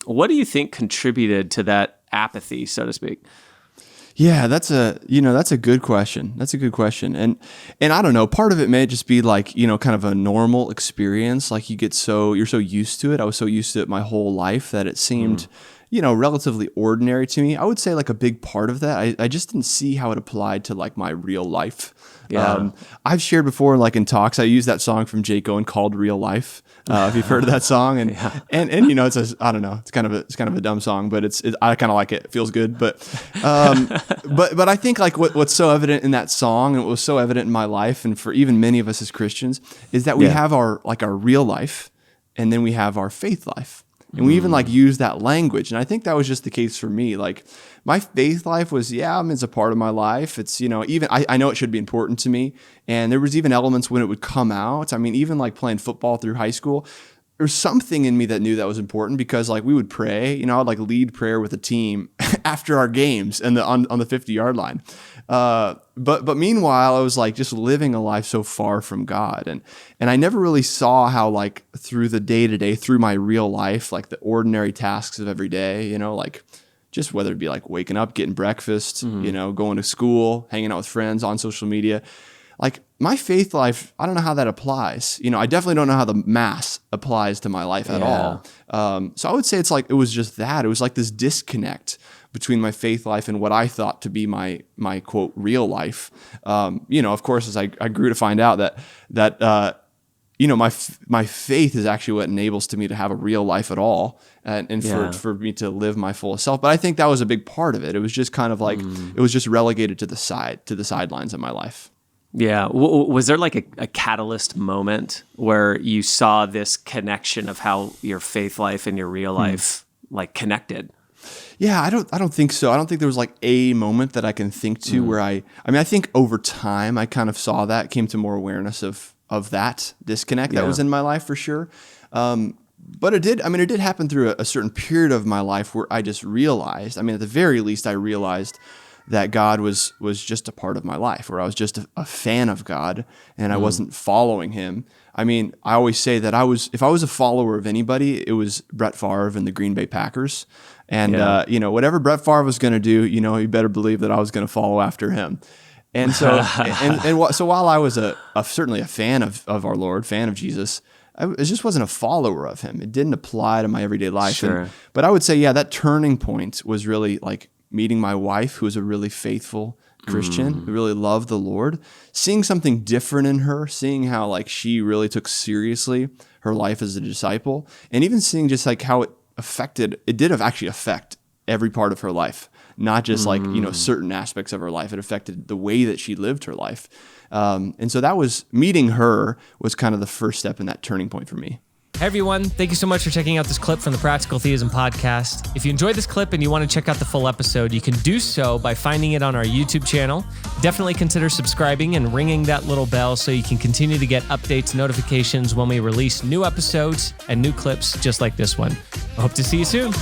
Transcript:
What do you think contributed to that apathy, so to speak? Yeah, that's a good question. That's a good question. And I don't know, part of it may just be like, kind of a normal experience. Like you're so used to it. I was so used to it my whole life that it seemed, relatively ordinary to me. I would say like a big part of that, I just didn't see how it applied to like my real life. Yeah. I've shared before, like in talks, I use that song from Jake Owen called "Real Life." If you've heard of that song, and I don't know, it's kind of a dumb song, but I kind of like it. It feels good, but I think like what's so evident in that song, and what was so evident in my life, and for even many of us as Christians, is that we have our real life, and then we have our faith life. And we even like use that language. And I think that was just the case for me. Like my faith life was, it's a part of my life. It's, even I know it should be important to me. And there was even elements when it would come out. I mean, even like playing football through high school, there's something in me that knew that was important because like we would pray, I would like lead prayer with a team after our games and on the 50-yard line. But meanwhile, I was like just living a life so far from God. And I never really saw how like through the day-to-day, through my real life, like the ordinary tasks of every day, like just whether it be like waking up, getting breakfast, going to school, hanging out with friends, on social media, like my faith life, I don't know how that applies. I definitely don't know how the mass applies to my life at all. So I would say it was just that. It was like this disconnect between my faith life and what I thought to be my quote real life. Of course, as I grew to find out that my faith is actually what enables me to have a real life at all, and for me to live my fullest self. But I think that was a big part of it. It was just kind of like it was just relegated to the sidelines of my life. Yeah. Was there like a catalyst moment where you saw this connection of how your faith life and your real life like connected? Yeah, I don't think so. I don't think there was like a moment that I can think to where I think over time I kind of saw that, came to more awareness of that disconnect that was in my life for sure. But it did happen through a certain period of my life where I just realized, at the very least I realized that God was just a part of my life, where I was just a fan of God and I wasn't following him. I always say that if I was a follower of anybody, it was Brett Favre and the Green Bay Packers. And, whatever Brett Favre was going to do, you better believe that I was going to follow after him. And so, so while I was certainly a fan of our Lord, fan of Jesus, it just wasn't a follower of him. It didn't apply to my everyday life. Sure. But I would say, that turning point was really like meeting my wife, who was a really faithful Christian, who really loved the Lord, seeing something different in her, seeing how like she really took seriously her life as a disciple, and even seeing just like how it did actually affect every part of her life, not just like, certain aspects of her life. It affected the way that she lived her life. And so meeting her was kind of the first step in that turning point for me. Hey everyone, thank you so much for checking out this clip from the Practical Theism podcast. If you enjoyed this clip and you want to check out the full episode, you can do so by finding it on our YouTube channel. Definitely consider subscribing and ringing that little bell so you can continue to get updates, notifications when we release new episodes and new clips just like this one. I hope to see you soon.